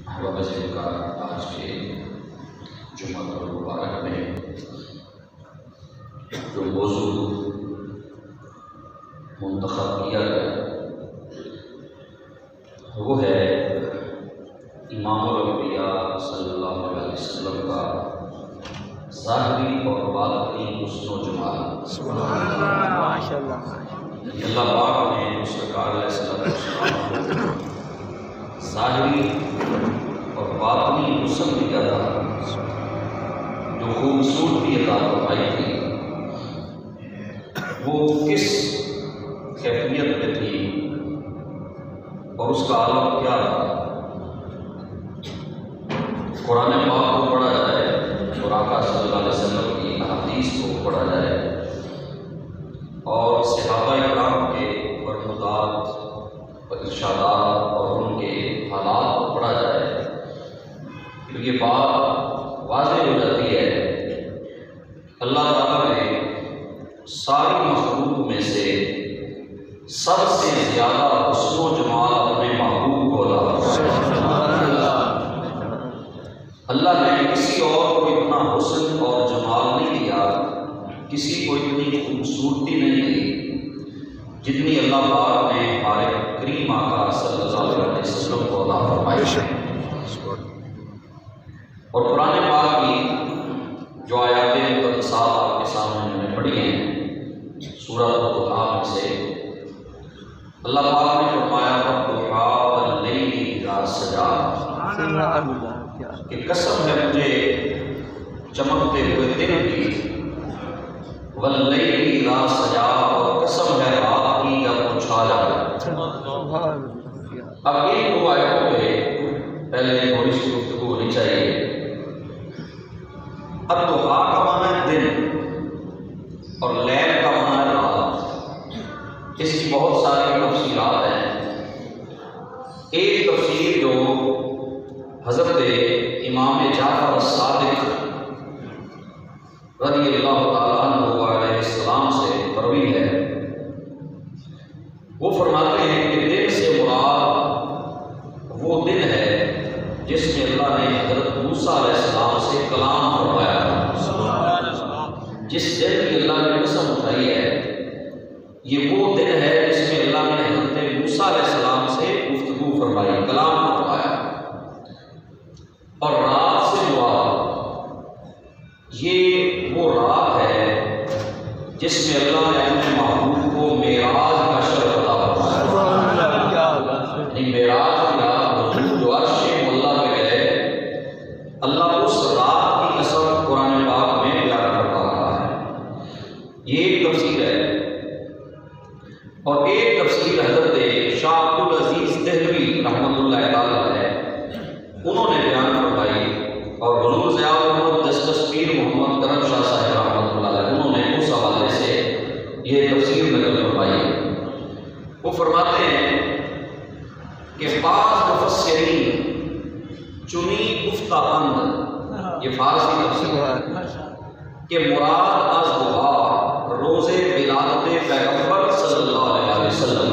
حوالے کا آج کے جمعہ المبارک میں جو موضوع منتخب کیا گیا وہ ہے امام الانبیاء صلی اللہ علیہ وسلم کا ظاہری اور باطنی حسن و جمال۔ سبحان اللہ، ماشاء اللہ۔ اللہ پاک نے سرکار علیہ السلام کو ظاہری اور باطنی حسن دیا تھا، جو خوبصورتی عطا فرمائی تھی وہ کس کیفیت میں تھی اور اس کا عالم کیا تھا۔ قرآن پاک کو پڑھا جائے اور آقا صلی اللہ علیہ وسلم کی احادیث کو پڑھا جائے اور صحابہ کرام کے فرمودات اور ارشادات اور ان کے حالات کو پڑھا جائے تو یہ بات واضح ہو جاتی ہے اللہ تعالیٰ نے ساری مخلوق میں سے سب سے زیادہ حسن و جمال اپنے محبوب کو اللہ نے کسی اور کو اتنا حسن اور جمال نہیں دیا، کسی کو اتنی خوبصورتی نہیں دی جتنی اللہ پاک نے ہمارے کریم آقا صلی اللہ علیہ وسلم کو عطا فرمائی ہے۔ اور قرآن پاک کی جو آیات مقدسات آپ کے سامنے میں پڑھی ہیں سورۃ الضحیٰ میں سے اللہ پاک نے فرمایا والضحیٰ واللیل اذا سجی، کہ قسم ہے مجھے چمکتے ہوئے دن کی، واللیل اذا سجا، اور قسم ہے رات کی جب اچھالا۔ اب ان دو آیتوں پہ پہلے تھوڑی سی گفتگو ہونی چاہیے۔ الضحیٰ کا معنی ہے دن اور لیل کا معنی ہے رات۔ اس کی بہت ساری تفصیلات ہیں۔ ایک تفسیر جو حضرت امام جعفر الصادق رضی اللہ تعالیٰ عنہ علیہ السلام سے مروی ہے، وہ فرماتے ہیں کہ دن سے مراد وہ دن ہے جس میں اللہ نے حضرت موسیٰ علیہ السلام سے کلام فرمایا تھا۔ جس دن کی اللہ نے قسم اٹھائی ہے یہ وہ دن ہے جس میں اللہ نے حضرت موسیٰ علیہ السلام سے گفتگو فرمائی، کلام فرمایا۔ اور رات سے مراد یہ وہ رات ہے جس میں اللہ نے اپنے محبوب کو معراج کا شرف عطا فرمایا۔ یعنی معراج کی رات حضور جو عرش مولا پہ گئے، اللہ اس رات کی قسم قرآن پاک میں بیان کرتا رہا ہے۔ یہ ایک تفسیر ہے۔ اور ایک تفسیر حضرت شاہ عبد العزیز دہلوی رحمۃ اللہ تعالی ہے، انہوں نے بیان فرمائی، اور حضور ضیاء الحق جسٹس پیر محمد کرم شاہ صاحب رحمۃ اللہ علیہ انہوں نے اس حوالے سے یہ تفسیر نقل فرمائی۔ وہ فرماتے ہیں کہ بعض مفسرین چنی گفتہ اند، یہ فارسی تفسیر ہے، کہ مراد از دعا روز ولادت پیغمبر صلی اللہ علیہ وسلم۔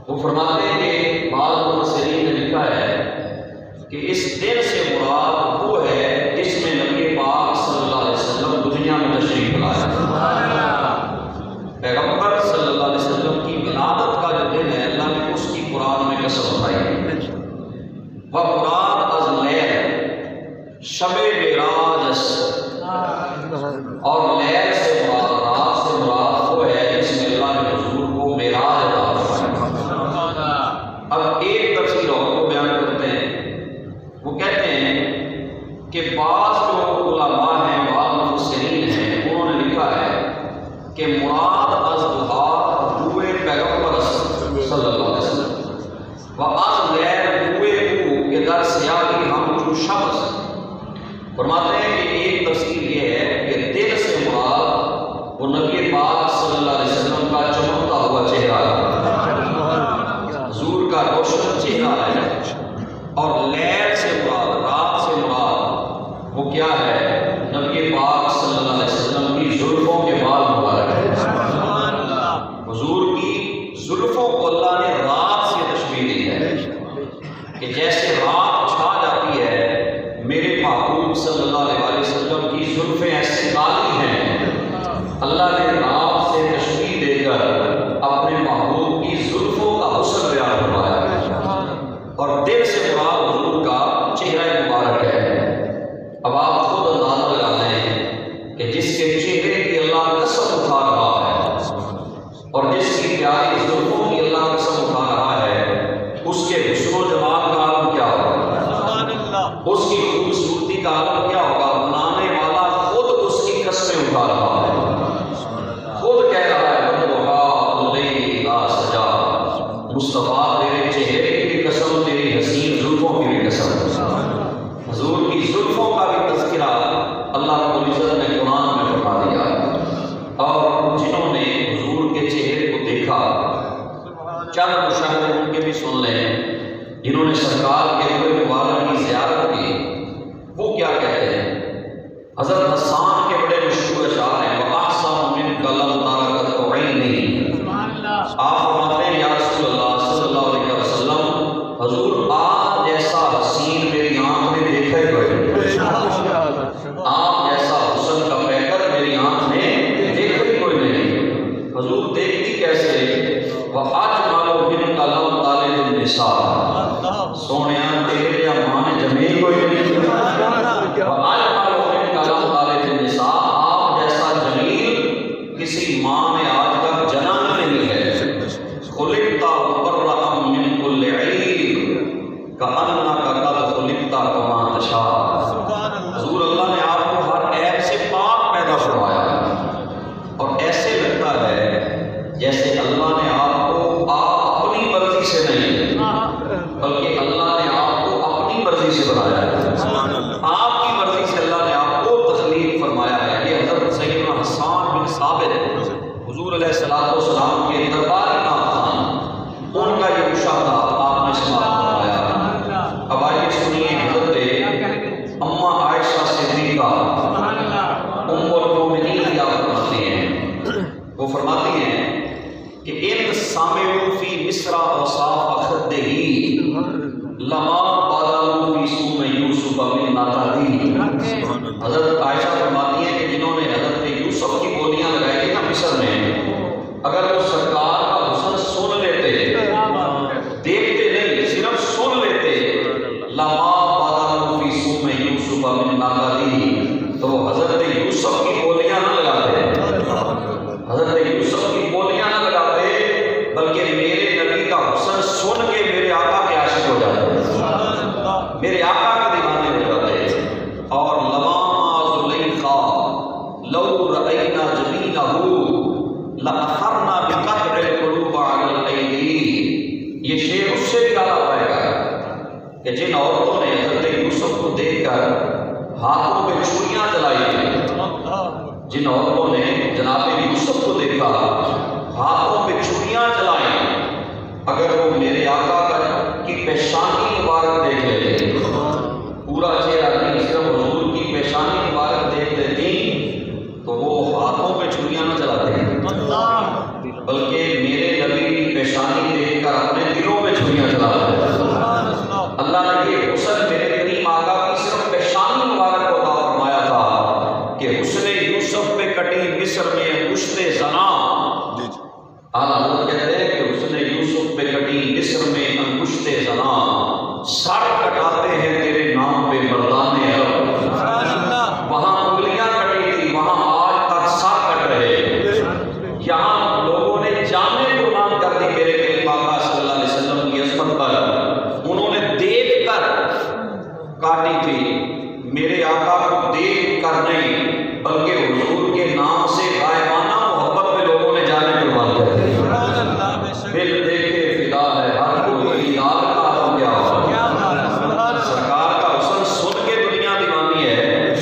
وہ فرماتے ہیں کہ بعض مفسرین نے لکھا ہے کہ اس دن سے مراد وہ ہے جس میں نبی پاک صلی اللہ علیہ وسلم دنیا میں تشریف لایا۔ پیغمبر صلی اللہ علیہ وسلم کی ولادت کا جو دن ہے اللہ نے اس کی قرآن میں قسم اٹھائی ہے۔ وہ مراد از لیل شب معراج، اور لیل سے مراد رات سے مراد وہ ہے جس میں اللہ نے حضور کو معراج عطا فرمایا۔ اب ایک تفسیر اور کو بیان کرتے ہیں، وہ کہتے ہیں کہ بعض جو علماء ہیں، بعض مفسرین ہیں، انہوں نے لکھا ہے کہ مراد از دعا روئے پیغمبر صلی اللہ علیہ وسلم و از لیل روئے کے در سیاہی ہم جو شمس۔ فرماتے ہیں کہ ایک تفسیر یہ ہے کہ دل سے مراد وہ نبی پاک صلی اللہ علیہ وسلم کا چمکتا ہوا چہرہ ہے، حضور کا روشن چہرہ ہے، اور لیل سے مراد رات سے مراد وہ کیا ہے، نبی پاک صلی اللہ علیہ وسلم کی زلفوں کے بال مبارک ہے۔ حضور کی زلفوں کو اللہ نے رات سے تشبیہ دی ہے کہ جیسے رات چھا محبوب صلی اللہ علیہ وسلم کی زلفیں ایسی کالی ہیں، اللہ نے رات سے تشبیہ دے کر اپنے محبوب کی زلفوں کا حسن بیان فرمایا، اور دل سے مراد حضور کا چہرہ مبارک ہے۔ اب آپ خود اندازہ لگا لیں کہ جس کے چہرے کی اللہ قسم اٹھا رہا ہے اور جس کی پیاری زلفوں کی اللہ قسم اٹھا رہا ہے، اس کے حسن و جمال کا عالم کیا ہوگا، اس کی خوبصورتی کا عالم کیا ہوگا۔ بنانے والا خود اس کی قسمیں اٹھا رہا ہے، خود کہہ رہا ہے مصطفیٰ تیرے چہرے کی بھی قسم، تیری حسین زلفوں کی بھی قسم۔ حضور کی زلفوں کا بھی تذکرہ اللہ رب العزت نے قرآن میں فرما دیا، اور جنہوں نے حضور کے چہرے کو دیکھا چند مشاہدے ان کے بھی سن لیں۔ جنہوں نے سرکار کے روئے مبارک کی زیارت کی وہ کیا کہتے ہیں؟ حضرت حسان کے بڑے مشہور اشعار ہیں، وَأَحْسَنُ مِنْكَ لَمْ تَرَ عَيْنِي۔ آپ فرماتے ہیں یا رسول اللہ صلی اللہ علیہ وسلم، حضور آپ جیسا حسین میری آنکھ نے دیکھا ہی کوئی، آپ جیسا حسن کا پیکر میری آنکھ نے دیکھا ہی کوئی نہیں۔ حضور دیکھتی کیسے؟ وَأَجْمَلُ مِنْكَ لَمْ تَلِدِ النِّسَاء، سونیا تیرے یا ماں نے جمی کوئی نہیں۔ وَأَجْمَلُ مِنْكَ لَمْ تَلِدِ النِّسَاء، آپ جیسا جمیل کسی ماں نے آج تک جنا نہیں ہے۔ خلقت مبرأ من كل عیب کأنک قد خلقت کما تشاء۔ حضور اللہ نے آپ کو ہر عیب سے پاک پیدا فرمایا، اور ایسے لگتا ہے جیسے اللہ نے آپ کو اپنی مرضی سے نہیں بلکہ اللہ نے آپ کو اپنی مرضی سے بنایا ہے۔ آپ کی مرضی سے اللہ نے آپ کو تخلیق فرمایا ہے۔ یہ حضرت سیدنا حسان بن ثابت حضور علیہ السلام کے دربار ان کا یہ مشاہدہ آپ نے سماعت فرمایا۔ اب آئیے سنیے حضرت اماں عائشہ صدیقہ ام المومنین کیا فرماتی ہیں۔ وہ فرماتی ہیں کہ ان سامعوا فی مصر اوصاف خدہ لما بادلوا فی سوم یوسف من ناتادی۔ حضرت عائشہ فرماتی ہیں کہ جنہوں نے حضرت یوسف کی بولیاں لگائی تھی نا مصر میں، اگر وہ سرکار کا حسن سن لیتے، دیکھتے نہیں صرف سن لیتے، لما بادلوا فی سوم یوسف من ناتادی، تو حضرت یوسف کی بولیاں نہ لگاتے، حضرت یوسف کی بولیاں نہ لگاتے، بلکہ میرے نبی کا حسن سن کے میرے آقا کے عاشق ہو جاتے، میرے آقا کے دیوانے ہو جاتے۔ اور لما زلیخا لو رأینا جبینہ لأثرنا بقطع القلوب علی الایدی۔ یہ شعر اس سے بھی اعلیٰ پائے گا کہ جن عورتوں نے حضرت یوسف کو دیکھ کر ہاتھوں پہ چھریاں چلائی، جن عورتوں نے جناب یوسف کو دیکھا ہاتھوں پہ چھریاں چلائیں، اگر وہ میرے آقا کی پیشانی مبارک دیکھ لیتے، پورا چہرہ نہیں صرف حضور کی پیشانی مبارک دیکھ لیتی، تو وہ ہاتھوں پہ چھریاں نہ چلاتے ہیں بلکہ میرے نبی کی پیشانی دیکھ کر اپنے دلوں میں چھریاں چلاتے ہیں۔ اللہ نے یہ حسن میرے کریم آقا کی صرف پیشانی مبارک کو عطا فرمایا تھا کہ حسن یوسف پہ کٹی مصر میں انگشت زنا۔ حضرت کہتے ہیں کہ حسن یوسف پہ کٹی مصر میں انگشت زنا، سر کٹاتے ہیں تیرے نام پہ مردان عرب۔ وہاں انگلیاں کٹی تھی، وہاں آج تک سر کٹ رہے، یہاں لوگوں نے جانیں قربان کر دی میرے کریم آقا صلی اللہ علیہ وسلم کی عظمت پر، انہوں نے دیکھ کر کاٹی تھی، میرے آقا کو دیکھ کر نہیں بلکہ حضور کے نام سے غائبانہ محبت میں لوگوں نے جانیں قربان کر دی۔ دل دیکھے فدا ہے ہر کوئی، دیدار کا عالم کیا ہوگا۔ سرکار کا حسن سن کے دنیا دیوانی ہے،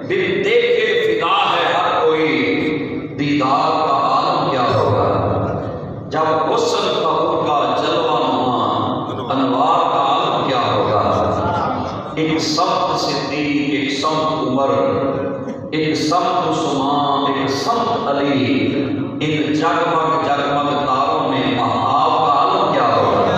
دل دیکھے فدا ہے ہر کوئی، دیدار کا عالم کیا ہوگا۔ جب حسن کا ان کا جلوہ نما، انوار کا عالم کیا ہوگا۔ ایک سمت صدیق، ایک سمت عمر، ایک سمت عثمان، ایک سمت علی، ان جگمگ جگمگ تاروں میں مہتاب کا عالم کیا ہوگا۔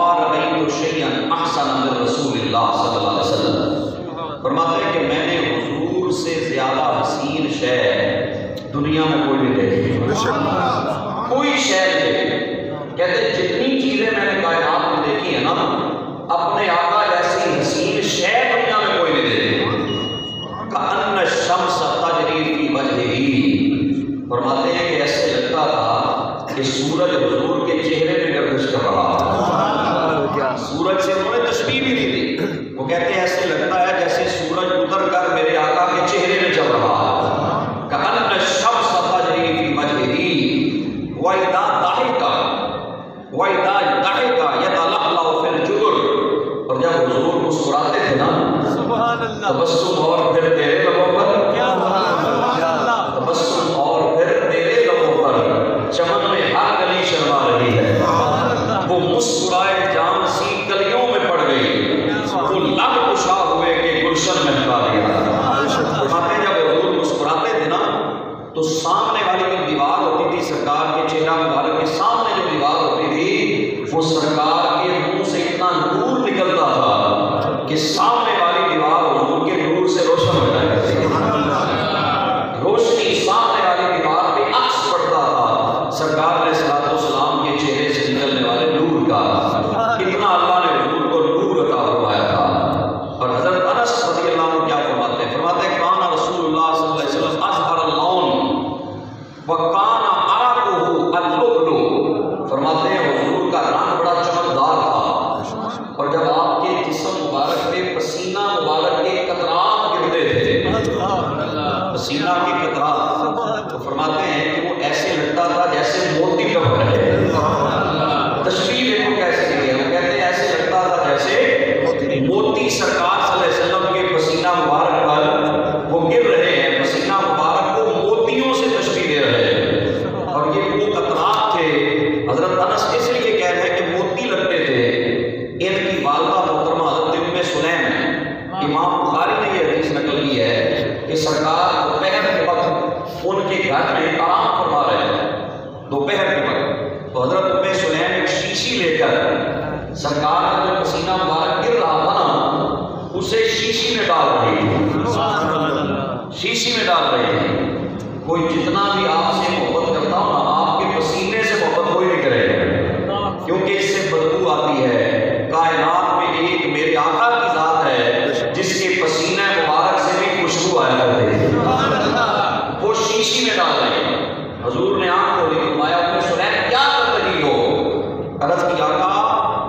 ما رأیت شیئا احسن من رسول اللہ صلی اللہ علیہ وسلم، فرماتے ہیں کہ میں نے حضور سے زیادہ حسین شے دنیا میں کوئی نہیں دیکھی، کوئی شے نہیں دیکھی۔ کہتے ہیں جتنی چیزیں میں نے کائنات میں دیکھی ہیں نا، اپنے آقا جیسی حسین شے دنیا میں کوئی نہیں دیکھی۔ کأن الشمس تجری فی وجہہ، فرماتے ہیں کہ ایسے لگتا تھا کہ سورج حضور کے چہرے میں گردش کر رہا ہے۔ سورج سے انہوں نے تشبیہ بھی دی تھی، وہ کہتے ہیں ایسے لگتا ہے جیسے سورج اتر کر میرے آقا کے چہرے میں چل رہا ہے۔ کأن الشمس تجری فی وجہہ وَإِذَا ضحك يتلألأ في الجدر، اور جب حضور مسکراتے تھے نا، تبسم اور پھر تیرے لبوں پر، تبسم اور پھر تیرے لبوں پر چمن میں ہر گلی شرما رہی ہے، وہ مسکرائے جان سی گلیوں میں پڑ گئی، وہ لب کشا ہوئے کہ گلشن مہکا دیا۔ فرماتے جب حضور مسکراتے تھے نا تو سامنے والی جو دیوار ہوتی تھی سرکار کے چہرہ مبارک کے سامنے جو دیوار ہوتی تھی، وہ سرکار کے منہ سے اتنا نور نکلتا تھا کہ سامنے والی دیوار حضور کے نور سے روشن ہو جایا کرتی تھی۔ روشنی سامنے والی دیوار پہ عکس پڑتا تھا سرکار علیہ الصلوۃ والسلام کے چہرے سے نکلنے والے نور کا۔ اتنا اللہ نے حضور کو نور عطا فرمایا تھا۔ اور حضرت انس رضی اللہ عنہ کیا فرماتے ہیں؟ فرماتے ہیں کان رسول اللہ صلی اللہ علیہ وسلم اظہر اللون وکان عرقہ اللؤلؤ، فرماتے ہیں حضور کا رنگ بڑا چمکدار تھا، اور جب آپ کے جسم مبارک پہ پسینہ مبارک کے قطرات گرتے تھے، پسینہ کے قطرات، تو فرماتے ہیں کہ وہ ایسے لگتا تھا جیسے موتی ٹپک رہے ہیں۔ تشبیہ دیکھو کیسے دی ہے، وہ کہتے ہیں ایسے لگتا تھا جیسے موتی سرکار صلی اللہ علیہ وسلم کے پسینہ مبارک پر وہ گر رہے ہیں، پسینہ مبارک کو موتیوں سے تشبیہ دے رہے ہیں، اور یہ وہ قطرات تھے۔ حضرت انس اس لیے کہہ رہے ہیں کہ موتی لگتے تھے۔ ان کی والدہ محترمہ حضرت ام سلیم ہیں، امام بخاری نے یہ حدیث نقل کی ہے کہ سرکار دوپہر کے وقت ان کے گھر میں آرام فرما رہے ہیں، دوپہر کے وقت، تو حضرت ام سلیم ایک شیشی لے کر سرکار کا جو پسینہ مبارک گر رہا تھا نا، اسے شیشی میں ڈال رہی تھی، شیشی میں ڈال رہی تھی۔ کوئی جتنا بھی آپ سے محبت کرتا ہو نا، آپ کے پسینے سے محبت کوئی نہیں کرے گا، کیونکہ اس سے بدبو آتی ہے۔ کائنات میں ایک میرے آقا کی ذات ہے جس کے پسینہ مبارک سے بھی خوشبو آیا کرتی ہے، وہ شیشی میں ڈال رہے ہیں۔ حضور نے آنکھ کھولی، فرمایا ام سلیم کیا کر رہی ہو؟ عرض کی آقا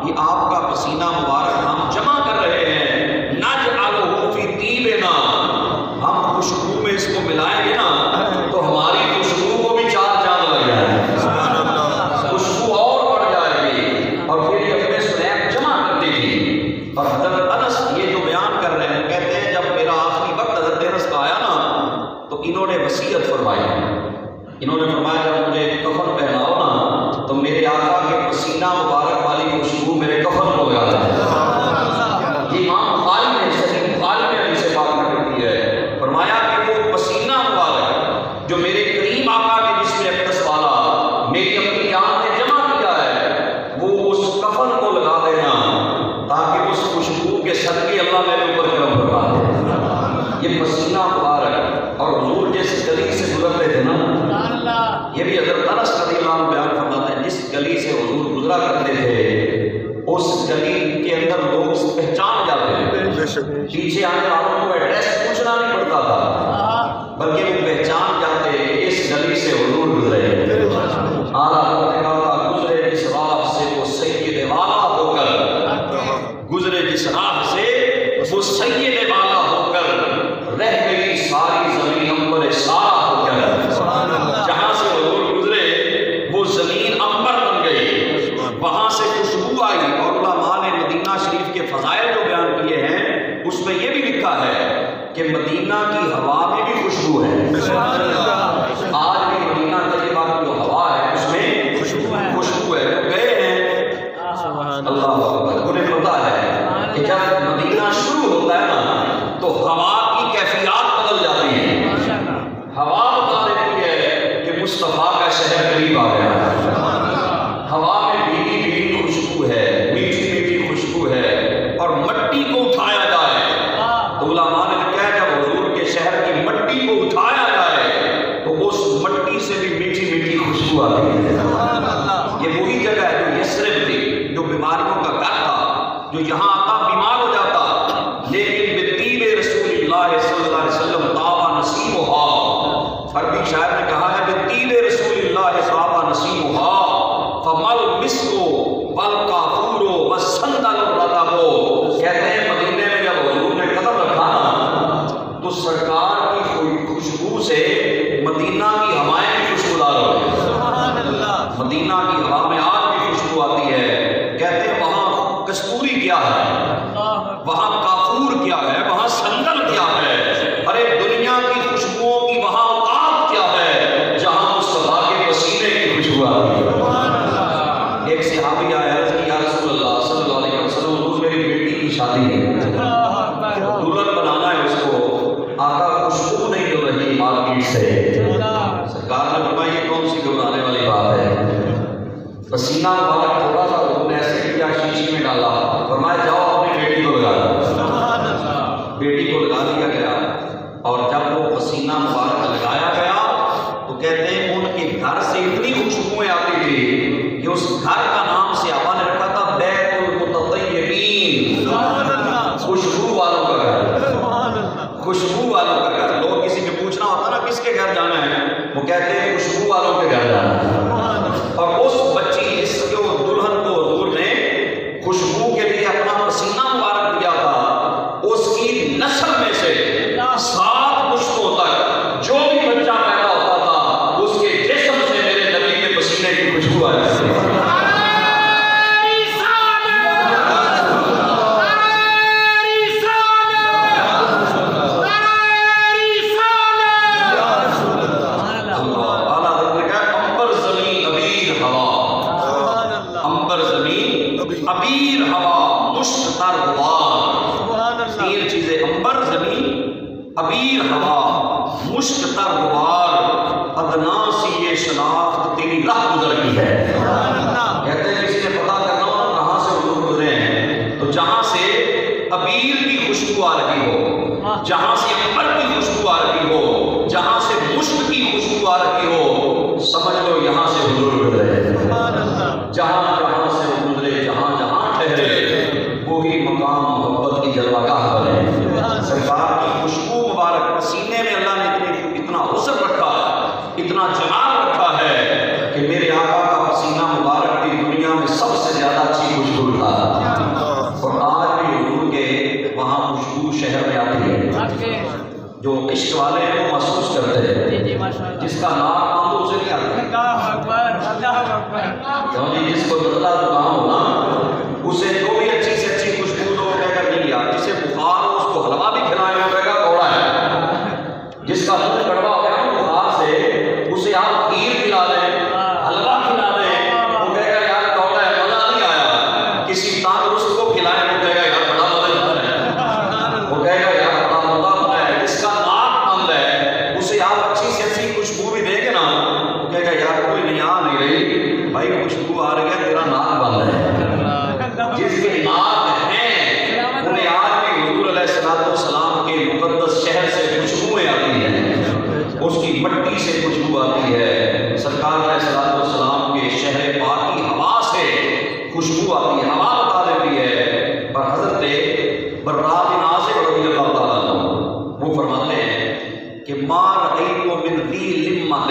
یہ آپ کا پسینہ مبارک ہم جمع کر رہے ہیں، نجعلہ فی طیبنا، ہم خوشبو میں اس کو ملائیں گے نا تو ہماری خوشبو کو بھی چار چاند لگ جائے گا، خوشبو اور بڑھ جائے گی۔ اور پھر یہ ام سلیم جمع کرتی تھی۔ اور حضرت انس یہ جو بیان کر رہے ہیں، کہتے ہیں جب میرا آخری وقت حضرت انس کا آیا نا تو انہوں نے وصیت فرمائی، انہوں نے فرمایا جب مجھے کفن پہناؤ نا تو میرے آقا کے پسینہ مبارک والی خوشبو میرے کفن کو لگا دیں۔ یہ امام بخاری نے صحیح بخاری میں حدیث پاک نقل کی ہے، فرمایا کہ وہ پسینہ مبارک جو میرے کریم آقا کے جسم اقدس والا میری اپنی جان نے جمع کیا ہے، وہ اس کفن کو لگا دینا تاکہ اس خوشبو کے صدقے اللہ میرے اوپر کرم فرما دے۔ یہ پسینہ مبارک، اور حضور جس گلی سے گزرتے تھے نا، یہ بھی حضرت انس رضی اللہ عنہ بیان فرماتے ہیں، جس گلی سے حضور گزرا کرتے تھے اس گلی کے اندر لوگ پہچان جاتے ہیں، پیچھے آنے والوں کو ایڈریس پوچھنا نہیں پڑتا تھا، بلکہ وہ پہچان جاتے کہ اس گلی سے حضور گزرے۔ اعلیٰ حضرت نے کہا گزرے جس راہ سے وہ سید والا ہو کر، گزرے جس راہ سے وہ سید والا ہو کر، رہ گئی ساری زمین امبر سارا ہو کر، جہاں سے حضور گزرے وہ زمین امبر بن گئی، وہاں سے خوشبو آئی۔ اور علماء نے مدینہ شریف کے فضائل جو بیان کیے ہیں اس میں یہ بھی لکھا ہے کہ مدینہ کی ہوا میں بھی خوشبو ہے۔ آج بھی مدینہ طیبہ کی جو ہوا ہے اس میں خوشبو ہے۔ جو گئے ہیں اللہ اکبر، انہیں پتہ ہے کہ جب مدینہ شروع ہوتا ہے نا تو ہوا کی کیفیات بدل جاتی ہیں، ہوا بتا دیتی ہے کہ مصطفیٰ کا شہر قریب آ گیا ہے، ہوا میں بھیگی بھیگی خوشبو ہے، میٹھی جو یہاں آتا بیمار ہو جاتا، لیکن بطیب رسول اللہ صلی اللہ علیہ وسلم طاب نسیمها، عربی شاعر نے کہا ہے بطیب رسول اللہ طاب نسیمها فمل مسک والکافور والسندل الرطب، کہتے ہیں مدینے میں جب حضور نے قدم رکھا تو سرکار کی خوشبو سے مدینہ کی ہوائیں بھی خوشبودار ہو گئی۔ مدینہ کی ہوا میں آج بھی خوشبو آتی ہے۔ کہتے ہیں وہاں کستوری کیا ہے، وہاں کافور کیا ہے، وہاں سندل کیا ہے، ارے دنیا کی خوشبوؤں کی وہاں اوقات کیا ہے جہاں مصطفیٰ کے پسینے کی خوشبو آتی ہے۔ ایک صحابی آیا عرض کی یا رسول اللہ صلی اللہ علیہ وسلم حضور میری بیٹی کی شادی ہے، دلہن بنانا ہے اس کو، آقا خوشبو نہیں مل رہی مارکیٹ سے۔ سرکار نے فرمایا یہ کون سی گھبرانے والی بات ہے، پسینہ مبارک تھوڑا سا حضور نے ایسے کیا شیشی میں ڈالا، فرمایا جاؤ اپنی بیٹی کو لگا دو۔ بیٹی کو لگا دیا گیا، اور جب وہ پسینہ مبارک لگایا گیا تو کہتے ہیں ان کے گھر سے اتنی خوشبوئیں آتی تھی کہ اس گھر کا نام صحابہ نے رکھا تھا بیت المتطیبین، خوشبو والوں کا گھر، خوشبو والوں کا گھر۔ لوگ کسی کے پوچھنا ہوتا نا کس کے گھر جانا ہے، وہ کہتے ہیں خوشبو والوں کے گھر جانا ہے۔ اور اس بچی جس کو دلہن کو حضور نے خوشبو کے لیے اپنا پسینہ مبارک دیا تھا، اس کی نسل میں سے 7 پشتوں تک جو بھی بچہ پیدا ہوتا تھا اس کے جسم سے میرے نبی کے پسینے کی خوشبو آ جاتی ہے۔ ابیر ہوا مشک تر غبار، 3 چیزیں، امبر زمین، ابیر ہوا مشک تر غبار، ادنا سی یہ شناخت تیری راہ گزرتی ہے۔ کہتے ہیں کسی نے پتا کرنا ہو کہاں سے حضور گزرے ہیں تو جہاں سے ابیر کی خوشبو آ رہی ہو، جہاں سے امبر کی خوشبو آ رہی ہو، جہاں سے مشک کی خوشبو آ رہی ہو، سمجھ لو یہاں سے حضور گزرے۔ جہاں جہاں سے گزرے، جہاں جہاں ٹھہرے، وہی مقام محبت کی جلوہ گاہ بنے۔ سرکار کی خوشبو مبارک پسینے میں اللہ نے اتنا حسن رکھا، اتنا جمال رکھا ہے کہ میرے آقا کا پسینہ مبارک کی دنیا میں سب سے زیادہ اچھی خوشبو تھا۔ اور آج بھی حضور کے وہاں خوشبو شہر میں آتی ہے، جو عشق والے ہیں وہ محسوس کرتے ہیں، جس کا نام آمدو سے نہیں آتا، کیونکہ جس کو بدلا زکام ہونا اسے جو بھی اچھی سے اچھی خوشبو دو کہہ کر نہیں لیا، جسے بخار ہو اس کو حلوہ بھی کھلائے وہ کہے گا کوڑا ہے، جس کا منہ کڑوا ہو گیا بخار سے اسے آپ کھیر کھلا دیں، حلوہ کھلا دیں، وہ کہے گا یار کوڑا ہے مزہ نہیں آیا، کسی تندرست کو کھلائیں وہ کہے گا یار بڑا مزہ ہے، وہ کہے گا یار بڑا مزہ ہے، جس کا ناک بند ہے اسے آپ اچھی سے اچھی خوشبو بھی دیں گے نا، وہ کہے گا یار کوئی نہیں آ نہیں رہی بھائی خوشبو آ رہی ہے تیرا ناک بند ہے۔ جس کے ناک ہیں انہیں آج بھی حضور علیہ السلام کے مقدس شہر سے خوشبوئیں آتی ہیں، اس کی مٹی سے خوشبو آتی ہے، سرکار علیہ السلام کے شہر پاک کی ہوا سے خوشبو آتی ہے، ہوا بتا دیتی ہے۔ پر حضرت برا بن عازب رضی اللہ تعالیٰ عنہ وہ فرماتے ہیں کہ ما رأیت من ذی لمۃ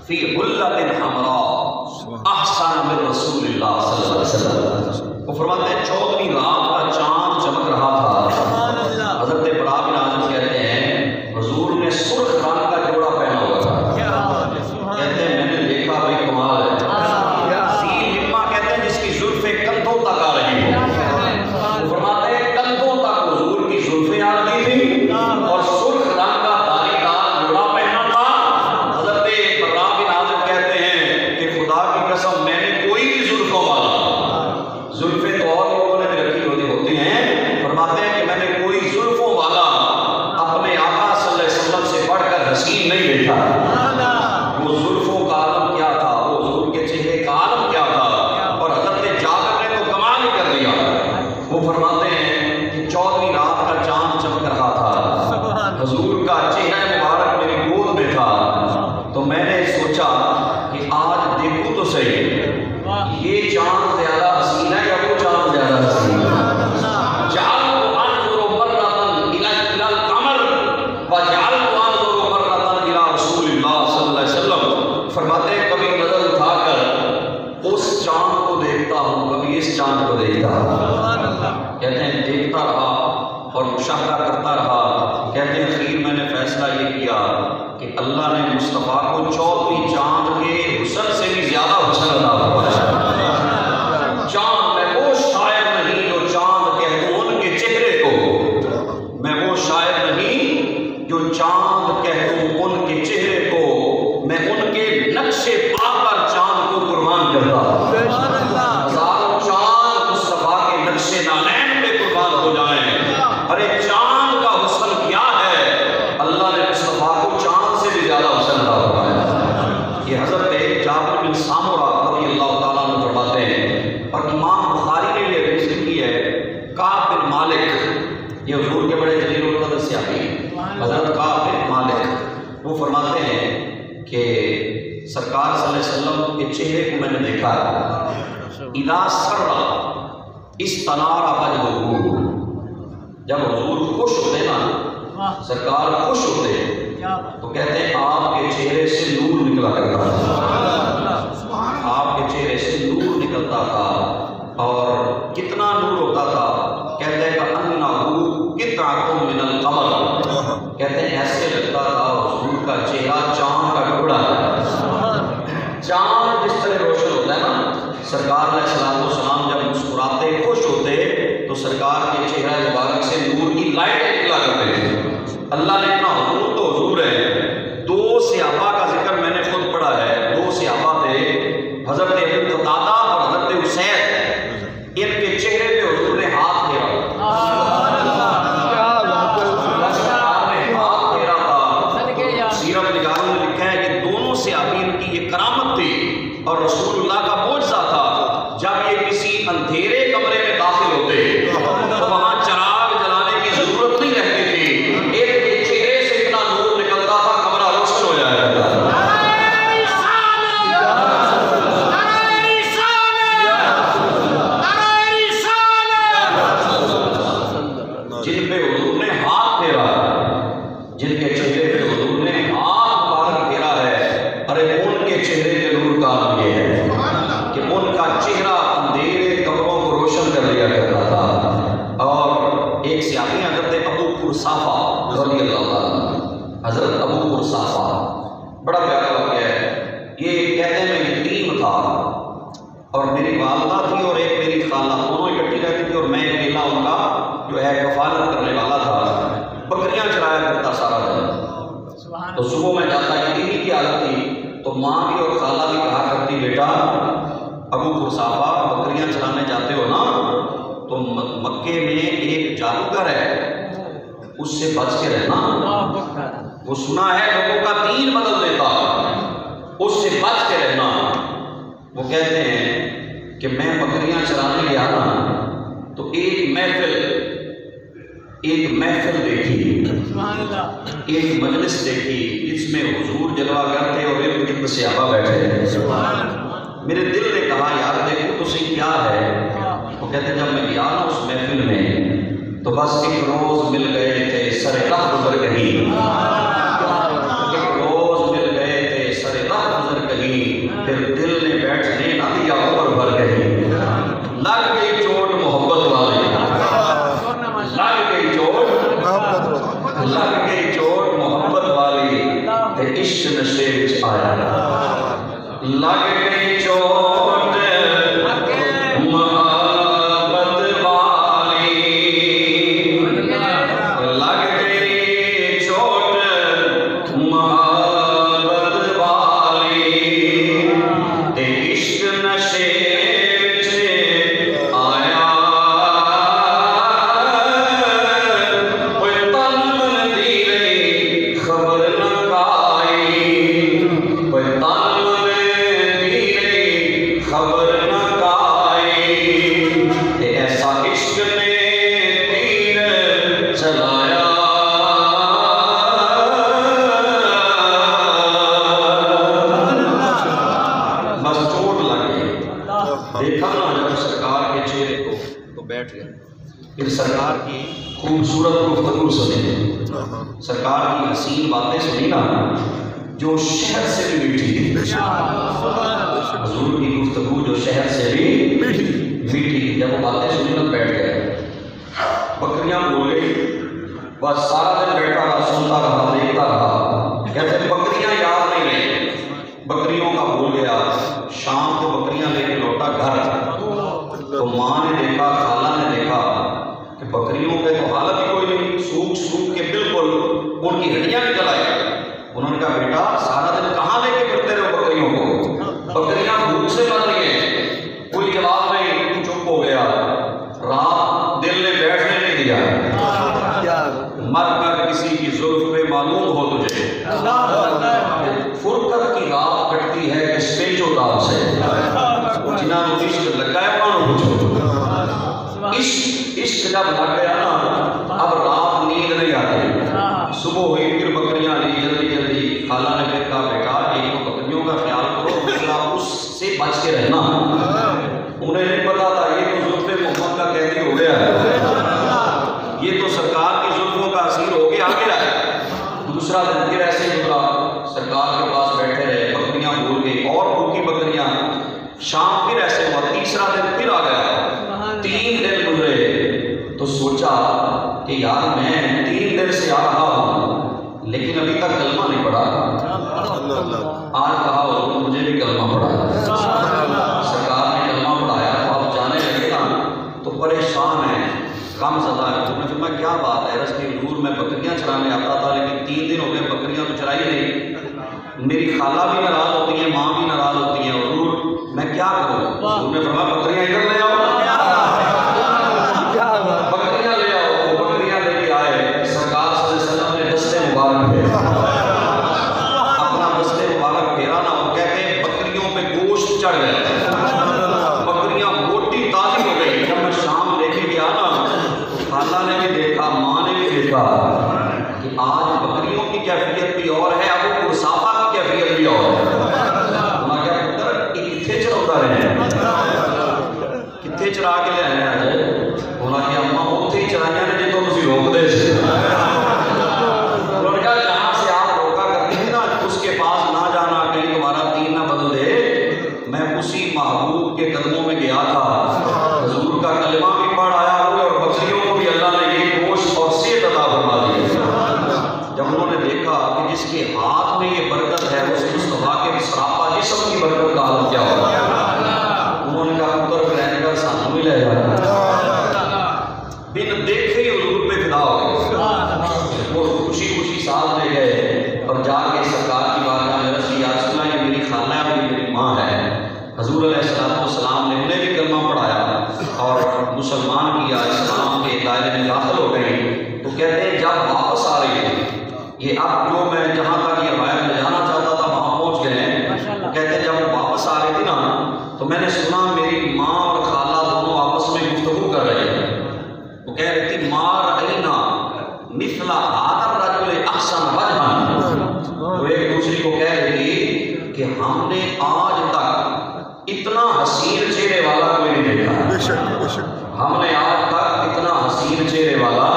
فی حلۃ حمراء احسن من رسول اللہ صلی اللہ علیہ وسلم۔ وہ فرماتے ہیں 14ویں رات کا چاند چمک رہا تھا، حضرت برا بن عازب کہتے ہیں حضور نے سرخ رنگ کا جوڑا پہنا ہوا تھا، کہتے ہیں میں نے دیکھا بھائی کمال ہے، ذی لمہ کہتے ہیں جس کی زلفیں کندھوں تک آ رہی ہیں، وہ فرماتے ہیں کندھوں تک حضور کی زلفیں آ رہی تھی اور سرخ رنگ کا داری دار جوڑا پہنا تھا۔ حضرت برا بن عازب کہتے ہیں کہ خدا کی قسم میں نے کوئی بھی زلفوں والا، زلفیں تو اور لوگوں نے بھی رکھی ہوتی ہیں، فرماتے ہیں کہ میں نے کوئی زلفوں والا اپنے آقا صلی اللہ علیہ وسلم سے بڑھ کر حسین نہیں دیکھا۔ وہ زلفوں کا عالم کیا تھا، وہ حضور کے چہرے کا عالم کیا تھا، اور حضرت جابر نے تو کمال ہی کر دیا۔ وہ فرماتے ہیں کہ 14ویں رات کا چاند چمک رہا تھا، حضور کا چہرہ مبارک میری گود میں تھا، تو میں نے سوچا کہ آج دیکھوں تو صحیح یہ چاند زیادہ حسین ہے یا وہ چاند کس چاند کو دیکھتا؟ کہتے ہیں دیکھتا رہا اور مشاہدہ کرتا رہا، کہتے ہیں اخیر میں نے فیصلہ یہ کیا کہ اللہ نے مصطفیٰ کو 14ویں چاند کے حسن سے بھی زیادہ حسن عطا فرمایا۔ چاند میں وہ شاعر نہیں جو چاند کہہ دوں ان کے چہرے کو، میں وہ شاعر نہیں جو چاند کہہ دوں ان کے چہرے کو، میں ان کے نقش پا پر چاند کو قربان کرتا۔ ہزاروں چاند مصطفیٰ کے نقش نالین پہ قربان ہو جائیں۔ ارے چاند کا حسن کیا ہے، اللہ نے مصطفیٰ کو چاند سے بھی زیادہ حسن عطا فرمایا۔ یہ حضرت جابر بن سامورہ رضی اللہ تعالیٰ عنہ فرماتے ہیں، اور امام بخاری نے یہ حدیث لکھی ہے، کعب بن مالک، یہ حضور کے بڑے جلیل القدر صحابی حضرت کعب بن مالک، وہ فرماتے ہیں کہ سرکار صلی اللہ علیہ وسلم کے چہرے کو میں نے دیکھا ہے، اذا سر استنار وجهه، جب حضور خوش ہوتے نا، سرکار خوش ہوتے تو کہتے ہیں آپ کے چہرے سے نور نکلا کرتا تھا، آپ کے چہرے سے نور نکلتا تھا، اور کتنا نور ہوتا تھا، کہتے ہیں کأنہ قطعۃ من القمر، کہتے ہیں ایسے لگتا تھا حضور کا چہرہ چاند کا ٹکڑا ہے۔ چاند جس طرح روشن ہوتا ہے نا، سرکار علیہ السلام جب مسکراتے خوش ہوتے تو سرکار کے چہرہ مبارک سے نور کی لائٹ نکلا کرتے تھے۔ اللہ نے اتنا حضور تو حضور ہے، دو صحابہ کا ذکر میں نے خود پڑھا ہے، دو صحابہ تھے، حضرت ابو قتادہ اور حضرت حسین، ان کے چہرے پہ حضور نے ہاتھ پھیرا، سیرت نگاروں نے لکھا ہے کہ دونوں صحابی ان کی یہ کرامت تھی اور رسول اللہ کا معجزہ تھا، جب یہ کسی اندھیرے کمرے میں داخل ہوتے تو وہاں چراغ جلانے کی ضرورت نہیں رہتی تھی، ایک کے چہرے سے اتنا نور نکلتا تھا کمرہ روشن ہو جایا کرتا تھا۔ جن پہ حضور نے ہاتھ پھیرا، جن کے چہرے پہ حضور نے ہاتھ مبارک پھیرا ہے، ارے ان کے چہرے کے نور کا نام یہ ہے کہ ان کا چہرہ اندھیرے قبروں کو روشن کر دیا کرتا تھا۔ اور ایک صحابی حضرت ابو قرصافہ رضی اللہ عنہ، حضرت ابو قرصافہ، بڑا پیارا واقعہ ہے، یہ کہتے ہیں میں یتیم تھا اور میری والدہ تھی اور ایک میری خالہ، دونوں اکٹھی رہتی تھی اور میں اکیلا ان کا جو ہے کفالت کرنے والا تھا، بکریاں چرایا کرتا سارا دن۔ تو صبح میں جاتا، یتیمی کی حالت تھی تو ماں بھی اور خالہ بھی کہا کرتی بیٹا ابو قرصافہ بکریاں چرانے جاتے ہو نا تو مکے میں ایک جادوگر ہے، اس سے بچ کے رہنا، وہ سنا ہے لوگوں کا دین بدل دیتا، اس سے بچ کے رہنا۔ وہ کہتے ہیں کہ میں بکریاں چرانے گیا نا تو ایک محفل دیکھی، ایک مجلس دیکھی جس میں حضور جلوہ گر تھے اور ارد گرد صحابہ بیٹھے۔ میرے دل نے کہا یار دیکھو تو صحیح کیا ہے۔ وہ کہتے ہیں جب میں گیا نا اس محفل میں تو بس ایک روز مل گئے تھے سر راہ گزر کہیں، ایک روز مل گئے تھے سر راہ گزر کہیں، پھر دل نے بیٹھنے نہ دیا عمر بھر کہیں، لگ گئی چوٹ محبت والی، لگ گئی چوٹ محبت والی، تے عشق نشے وچ آیا، لگ گئی چوٹ محبت والی، لگ گئی چوٹ محبت والی، تے عشق نشے پھر سرکار کی خوبصورت گفتگو سنی، سرکار کی حسین باتیں سنی نا جو شہد سے بھی میٹھی، حضور کی گفتگو جو شہد سے بھی میٹھی، جب وہ باتیں سنی تو بیٹھ گئے، بکریاں بول گئی، بس سارا دن بیٹھا رہا، سنتا رہا، دیکھتا رہا، کہتے بکریاں یاد نہیں رہی، بکریوں کا بھول گیا۔ شام کو بکریاں لے کے لوٹا گھر، تو ماں نے دیکھا، خالہ نے دیکھا کہ بکریوں کے تو حالت ہی کوئی نہیں، سوکھ سوکھ کے بالکل ان کی ہڈیاں نکل آئی۔ انہوں نے کہا بیٹا سارا دن کہاں لے کے پھرتے رہے بکریوں کو، بکریاں بھوک سے مر رہی ہیں۔ کوئی جواب نہیں، چپ ہو گیا۔ رات دل نے بیٹھنے نہیں دیا، مر کر کسی کی زلف پہ معلوم ہو تجھے، فرقت کی رات کٹتی ہے کس پیچ و تاب سے، جنہاں نے عشق لگا ہے انہوں نے پوچھو، عشق جب لگ گیا نا اب رات نیند نہیں آتی۔ صبح ہوئی پھر بکریاں لی جلدی جلدی، خالہ نے پھر کہا بیٹا ایک تو بکریوں کا خیال کرو، دوسرا اس سے بچ کے رہنا۔ انہیں نہیں پتا تھا یہ تو زلف محمد کا قیدی ہو گیا ہے، یہ تو سرکار کی زلفوں کا اسیر ہو کے آ گیا ہے۔ دوسرا دن پھر ایسے ہی ہوگا، سرکار کے پاس بیٹھے رہے، بکریاں بھول گئی اور بھوکی بکریاں۔ شام پھر ایسے ہوا، تیسرا دن پھر آ گیا، 3 دن گزرے تو سوچا کہ یار میں 3 دن سے آ رہا ہوں لیکن ابھی تک کلمہ نہیں پڑھا، آج کہا حضور مجھے بھی کلمہ پڑھا۔ سرکار نے کلمہ پڑھایا تو آپ جانے لگے نا تو پریشان ہیں، کم زدہ ہے۔ تو میں فرمایا کیا بات ہے رسول حضور میں بکریاں چرانے آتا تھا لیکن 3 دن ہو گئے بکریاں تو چرائی نہیں، میری خالہ بھی ناراض ہوتی ہیں، ماں بھی ناراض ہوتی ہیں، حضور میں کیا کروں؟ حضور نے فرمایا بکریاں ادھر لے آؤ، بکریاں لے آؤ۔ وہ بکریاں لے کے آئے، سرکار صلی اللہ علیہ وسلم نے دستے مبارک پھیرا، اپنا دستے مبارک پھیرا نا، وہ کہتے ہیں بکریوں پہ گوشت چڑھ گیا، بکریاں موٹی تازی ہو گئی۔ جب میں شام لے کے گیا نا خالہ نے بھی دیکھا، ماں نے بھی دیکھا کہ آج بکریوں کی کیفیت بھی اور ہے، اب وہ پرصافہ کی کیفیت بھی اور ہے۔ انہوں نے کہا پتر یہ کتنے چراتا رہے ہیں، کتنے چرا کے لے آئے آج؟ انہوں نے کہا اماں اتنے ہی چرائیاں نے جی تو تسی روک دے سے۔ انہوں نے کہا جہاں سے آپ روکا کرتی تھی نا اس کے پاس نہ جانا، کہیں تمہارا دین نہ بدل دے۔ میں اسی محبوب کے قدموں میں گیا تھا، حضور کا کلمہ بھی پڑھ آیا ہوئے اور بکریوں کو بھی اللہ نے یہ گوشت اور صحت عطا فرما دی۔ جب انہوں نے دیکھا کہ جس کے ہاتھ میں یہ برکت ہے اس مصطفیٰ کے سراپا جسم کی برکت کا حال کیا ہوگا، انہوں نے کہا پتر پلان کر سانوں بھی لے جانا۔ بن دیکھے ہی حضور پہ فدا ہو گئے، وہ خوشی خوشی ساتھ لے گئے اور جا کے سرکار کی بارگاہ میں رسی، یا رسول اللہ یہ میری خالہ ہے اور یہ میری ماں ہے۔ حضور علیہ السلام نے انہیں بھی کلمہ پڑھایا اور مسلمان کیا، اسلام کے دائرے میں داخل ہو گئی۔ تو کہتے ہیں جب واپس آ رہی تھی، یہ اب جو میں جہاں تک یہ روایت لے جانا چاہتا تھا وہاں پہنچ گئے ہیں، کہتے ہیں جب وہ واپس آ رہی تھی نا تو میں نے سنا میری ماں اور خالہ دونوں آپس میں گفتگو کر رہے ہیں۔ وہ کہہ رہی تھی ما رأینا مثل هذا الرجل احسن وجها، تو ایک دوسری کو کہہ رہی تھی کہ ہم نے آج تک اتنا حسین چہرے والا کوئی نہیں دیکھا، ہم نے آج تک اتنا حسین چہرے والا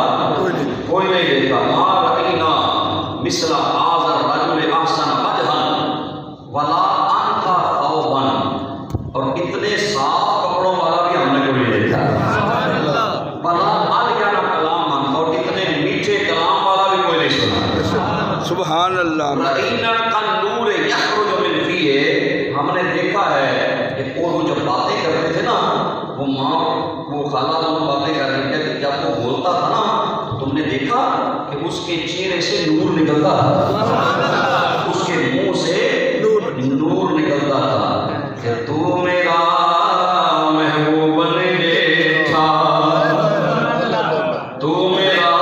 کوئی نہیں دیکھا۔ ما رأینا مثل هذا الرجل احسن وجها ولا انقى ثوبا، اور اتنے صاف کپڑوں والا بھی ہم نے کوئی نہیں دیکھا، ولا الیان کلاما، اور اتنے میٹھے کلام والا بھی کوئی نہیں سنا۔ سبحان اللہ۔ رأینا کالنور یخرج من فیہ، ہم نے دیکھا ہے کہ وہ جب باتیں کرتے تھے نا، وہ ماں وہ خالہ دونوں باتیں کر رہی تھی، جب وہ بولتا تھا نا تم نے دیکھا کہ اس کے چہرے سے نور نکلتا تھا، اس کے منہ سے نور نکلتا تھا کہ تو میرا محبوب بن گئے تھا، تو میرا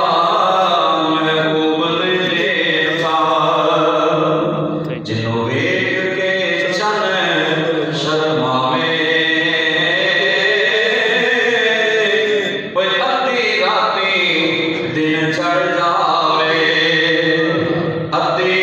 محبوب بن گئے تھا، جنوں ویکھ کے چن شرماوے، کوئی ادھی راتی دن چڑھ جاوے، ادھی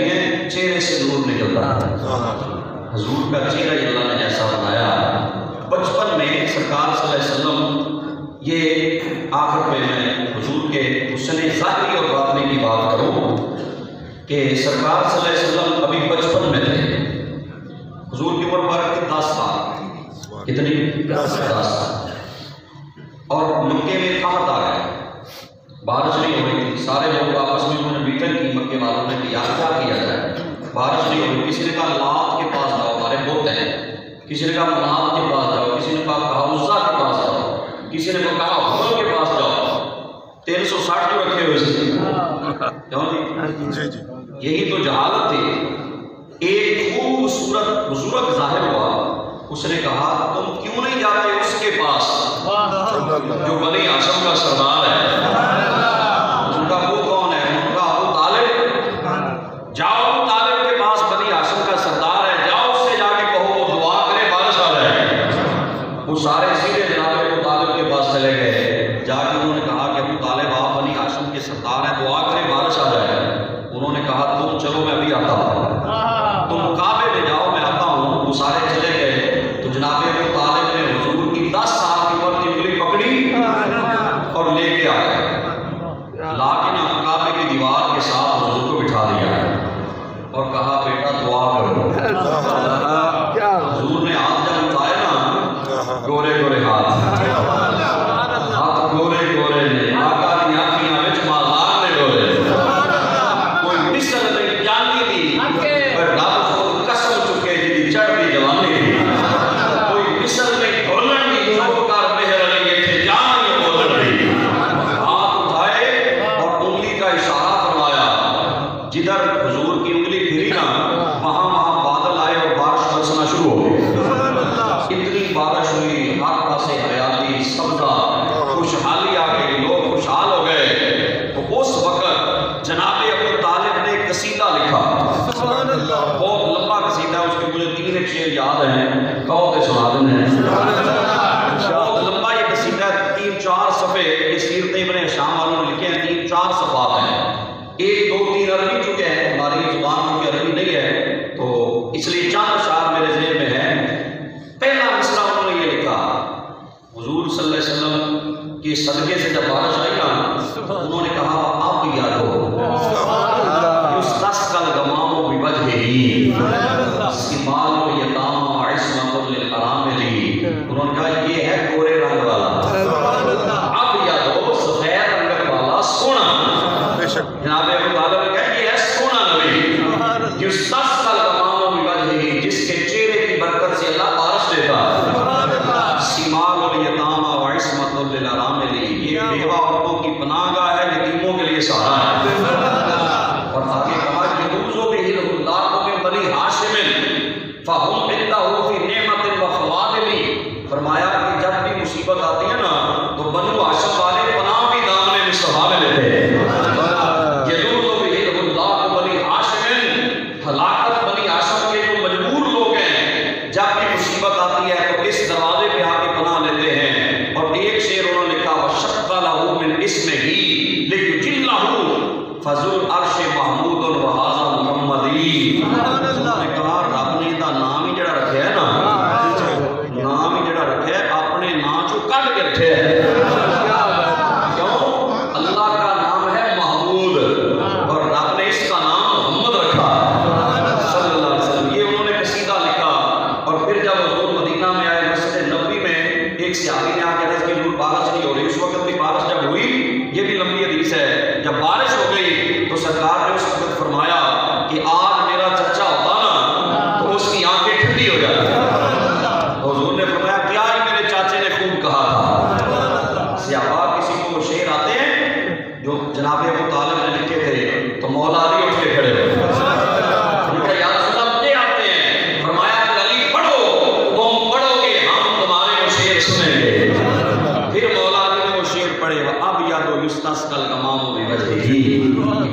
ہوتی ہیں چہرے سے نور نکلتا ہے. حضور کا چہرہ ہی اللہ نے ایسا بنایا. بچپن میں سرکار صلی اللہ علیہ وسلم، یہ آخر میں حضور کے حسن ظاہری اور باطنی کی بات کروں کہ سرکار صلی اللہ علیہ وسلم ابھی بچپن میں تھے. حضور کی عمر مبارک کی 10 سال. کتنی؟ 10 سال. اور مکے میں قحط آ گیا، بارش نہیں ہو رہی تھی. سارے لوگ آپس میں انہوں نے میٹنگ کی مکے والوں نے کہ یار کیا کیا جائے، بارش نہیں ہو رہی. کسی نے کہا لات کے پاس جاؤ، ہمارے بت ہیں. کسی نے کہا منات کے پاس جاؤ، کسی نے کہا عزا کے پاس جاؤ، کسی نے کہا حمل کے پاس جاؤ. 360 جو رکھے ہوئے تھے. کیوں جی؟ یہی تو جہالت تھی. ایک خوبصورت بزرگ ظاہر ہوا، اس نے کہا تم کیوں نہیں جاتے اس کے پاس جو بنی ہاشم کا سردار ہے. ان کا وہ کون ہے؟ ان کا ابو طالب. جاؤ ابو طالب کے پاس، بنی ہاشم کا سردار ہے، جاؤ اس سے جا کے کہو وہ دعا کرے بارش آ جائے. وہ سارے سیدھے جناب ابو طالب کے پاس چلے گئے. جا کے انہوں نے کہا کہ ابو طالب آپ بنی ہاشم کے سردار ہیں، دعا کرے بارش آ جائے. انہوں نے کہا تم چلو میں ابھی آتا ہوں، تم کعبے میں جاؤ میں آتا ہوں. وہ سارے چلے گئے تو جناب ابو طالب نے حضور کی 10 سال کی عمر کی انگلی پکڑی اور لے کے آئے. لا کے نا کعبے کی دیوار کے ساتھ حضور کو بٹھا دیا اور کہا بیٹا دعا کرو. حضور نے ہاتھ جب اٹھائے نا، گورے گورے ہاتھ گورے گورے نے آقا دی آنکھیاں وچ مازار نے گورے. کوئی مثل نہیں جانتی تھی پر رب خود قسم چکے جی چڑھتی جوانی تھی. کوئی مثل نہیں بولن دی جو کر مہر علی تھے جان یہ بولن دی. ہاتھ اٹھائے اور انگلی کا اشارہ فرمایا. جدھر حضور کی انگلی پھری نا وہاں بادل آئے اور بارش برسنا شروع ہو گئی. اتنی بارش ہوئی، ہر پاسے ہریالی، سبزہ، خوشحالی آ گئی، لوگ خوشحال ہو گئے. تو اس وقت جناب ابو طالب نے ایک قصیدہ لکھا، بہت لمبا قصیدہ. اس کے مجھے 3 شعر یاد ہیں، کہو کہ سنا دیں. بہت لمبا یہ قصیدہ ہے، 3-4 صفحے. یہ سیرت ابن ہشام والوں نے لکھے ہیں، 3-4 صفحات ہیں. 1-2-3 عربی چکے ہیں، ہماری زبان کی عربی نہیں ہے تو اس لیے چند اشعار میرے ذہن میں ہیں. پہلا مسئلہ انہوں نے یہ لکھا، حضور صلی اللہ علیہ وسلم کے صدقے سے جب بارش آئی نا، انہوں نے کہا اب یادو یستسقى الغمام بوجهه سمال الیتام وعصمۃ للارامل. انہوں نے کہا یہ ہے گورے رنگ والا، اب یادو سفید رنگ والا سونا. جناب ابو طالب نے کہا یہ ہے سونا نبی. یستسقى الغمام بوجهه، جس کے چہرے کی برکت سے اللہ بارش دیتا. سمال الیتام وعصمۃ للارامل، یہ بیوہ عورتوں کی پناہ گاہ ہے، یتیموں کے لیے سہارا ہے. اور آگے کہا یعوذ بہ اللہ من بنی ہاشم فہم عنده فی نعمت و فوادل. فرمایا کہ جب بھی مصیبت آتی ہے نا تو بنو ہاشم والے پناہ بھی دامن مصطفیٰ میں لیتے ہیں. یعوذ بہ اللہ بنی ہاشم، ہلاکت بنی ہاشم کے جو مجبور لوگ ہیں، جب بھی مصیبت آتی ہے تو اس دروازے پہ آ کے پناہ لیتے ہیں. اور ایک شعر انہوں نے لکھا وشق لہ من اسمہ لیجلہ فذو العرش محمود وہذا محمدی. انہوں نے کہا رب نے دا نام ہی جڑا رکھا ہے نا، نام ہی جڑا رکھا ہے اپنے نام چو کٹ کے رکھا ہے. کیوں؟ اللہ کا نام ہے محمود اور رب نے اس کا نام محمد رکھا صلی اللہ علیہ وسلم. یہ انہوں نے قصیدہ لکھا. اور پھر جب حضور مدینہ میں آئے، مسجد نبوی میں ایک صحابی نے آ کے عرض کی حضور بارش نہیں ہو رہی. اس وقت بھی بارش جب ہوئی، یہ بھی لمبی حدیث ہے، جب بارش ہو گئی تو سرکار نے اس وقت فرمایا کہ آج میرا چچا ہوتا نا تو اس کی آنکھیں ٹھنڈی ہو جاتی. حضور نے فرمایا کیا ہی میرے چاچے نے خوب کہا تھا. صحابہ کسی کو وہ شعر آتے ہیں جو جناب ابو طالب نے لکھے تھے تو مولا علی اٹھ کے کھڑے ہوئے. یا رسول اللہ مجھے آتے ہیں. فرمایا علی پڑھو، تم پڑھو گے ہم تمہارے وہ شعر سنیں گے. پھر مولا علی نے وہ شعر پڑھے اب یادو یستسقى الغمام بوجهه.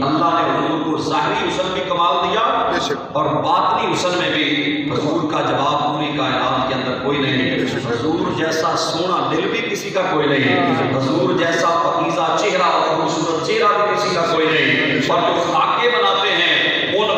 اللہ نے حضور کو ظاہری حسن بھی کمال دیا اور باطنی حسن میں بھی حضور کا جواب پوری کائنات کے اندر کوئی نہیں. حضور جیسا سونا دل بھی کسی کا کوئی نہیں، حضور جیسا پاکیزہ چہرہ اور خوبصورت چہرہ بھی کسی کا کوئی نہیں. اور جو خاکے بناتے ہیں ان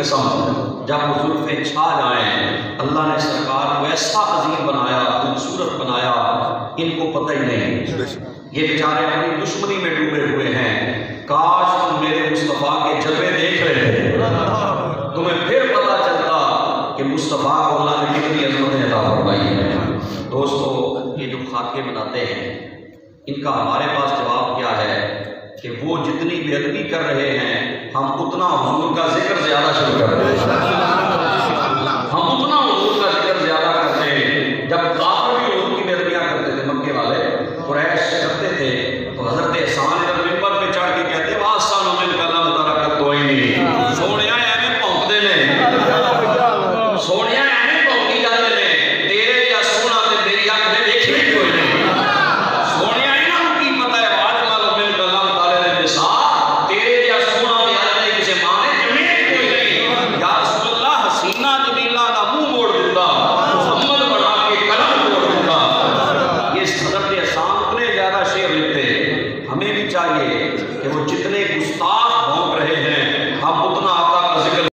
قسم جب وہ زلفیں چھا جائیں، اللہ نے سرکار کو ایسا عظیم بنایا، خوبصورت بنایا، ان کو پتہ ہی نہیں، یہ بیچارے اپنی دشمنی میں ڈوبے ہوئے ہیں۔ کاش تم میرے مصطفیٰ کے جلوے دیکھ رہے تھے، تمہیں پھر پتہ چلتا کہ مصطفیٰ کو اللہ نے کتنی عظمتیں عطا فرمائی ہیں۔ دوستو، یہ جو خاکے مناتے ہیں، ان کا ہمارے پاس جواب کیا ہے کہ وہ جتنی بے ادبی کر رہے ہیں، ہم اتنا حضور کا ذکر زیادہ شروع کر رہے ہیں، ہم اتنا حضور کا ذکر زیادہ کرتے ہیں۔ جب کافر بھی حضور کی بے ادبیاں کرتے تھے، مکے والے قریش کرتے تھے، تو حضرت احسان جب ممبر پہ چڑھ کے کہتے واسطہ من کا لم ترک کوئی نہیں، سونیا ایویں پونکتے نے، سونیا ایویں پونکی جاتے نے، تیرے یا سونا تے میری اکھ نے دیکھے کوئی نہیں، سونیا انہاں کی پتہ ہے واجمل من کا لم تالے نے سا، تیرے یا سونا تے اج نے کسے ماں نے جمے کوئی نہیں۔ یا رسول اللہ، حسینہ جمیلہ دا منہ موڑ دیتا، محمد بنا کے قلم توڑ دیتا۔ یہ حضرت احسان اتنے زیادہ شعر لکھتے، ہمیں بھی چاہیے